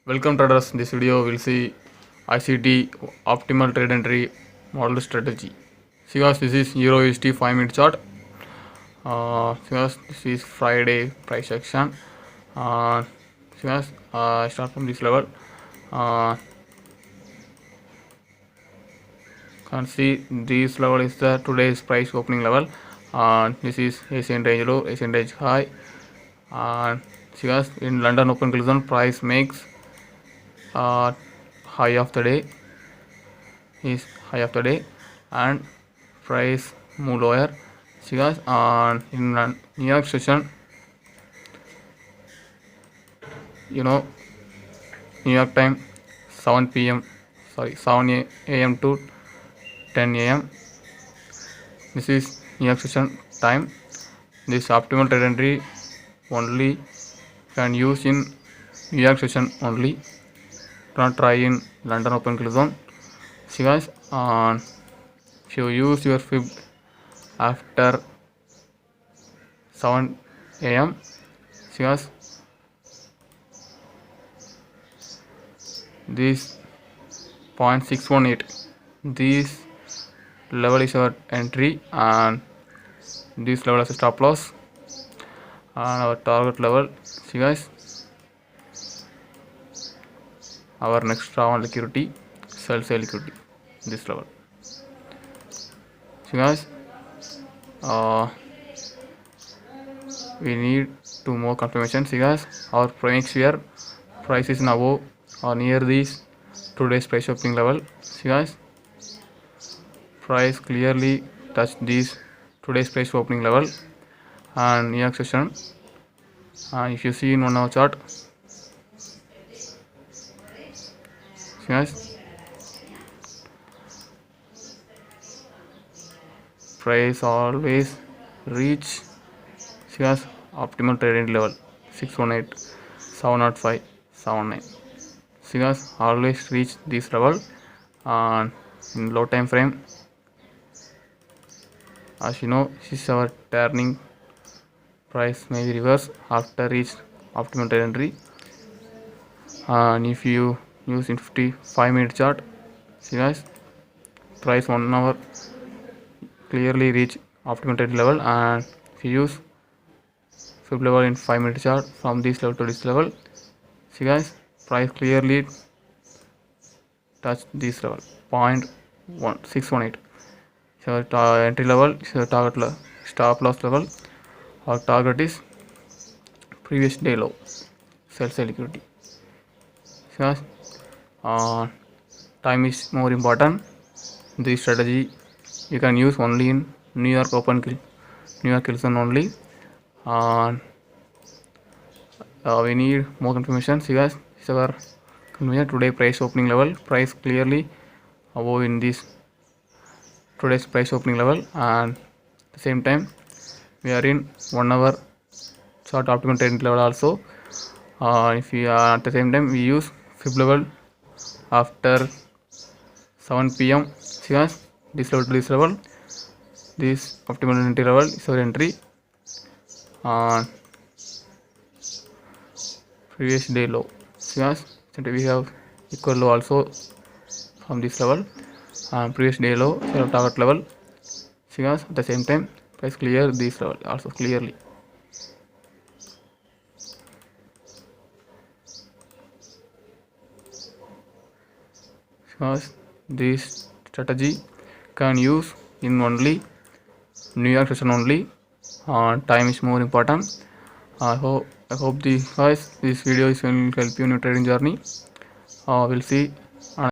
Welcome traders. In this video we'll see ICT optimal trade entry model strategy. See guys, this is Euro USD 5-minute chart. See guys, this is Friday price action. See guys, start from this level. Can see this level is the today's price opening level. This is Asian range low, Asian range high. See guys, in London open collision price makes high of the day is high of the day and price move lower. See guys, in New York session, New York time 7 a.m. to 10 a.m. This is New York session time. This optimal trade entry only can use in New York session only. Not try in London open collision. See guys, if you use your fib after 7 a.m. see guys, this 0.618, this level is our entry and this level is a stop loss and our target level. See guys, our next round liquidity, sell liquidity, this level. See guys, we need two more confirmation. See guys, our previous year price is now or near this today's price opening level. See guys, price clearly touched this today's price opening level and New York session. If you see in 1 hour chart, see guys, price always reach, see guys, optimal trading level 618, 705, 79. See guys, always reach this level and in low time frame. As you know, this is our turning price may be reverse after reach optimal trade entry. And if you use in 55-minute chart, see guys, price 1 hour clearly reach optimal trade level, and if you use fib level in 5-minute chart from this level to this level, see guys, price clearly touch this level 0.618. So entry level is the target stop loss level. Our target is previous day low, sell liquidity. See guys, time is more important. This strategy you can use only in New York collision only. We need more confirmation. See guys, this is our confirmation today price opening level. Price clearly above in this today's price opening level, and at the same time we are in 1 hour chart optimal trend level also. If we are at the same time we use fib level after 7 p.m. See guys, this level to this level, this optimal entry level is our entry. Previous day low. See guys, we have equal low also from this level, and previous day low is our target level. See guys, at the same time price clear this level also clearly. Because this strategy can use in only New York session only. Time is more important. I hope this video is going to help you in your trading journey. We'll see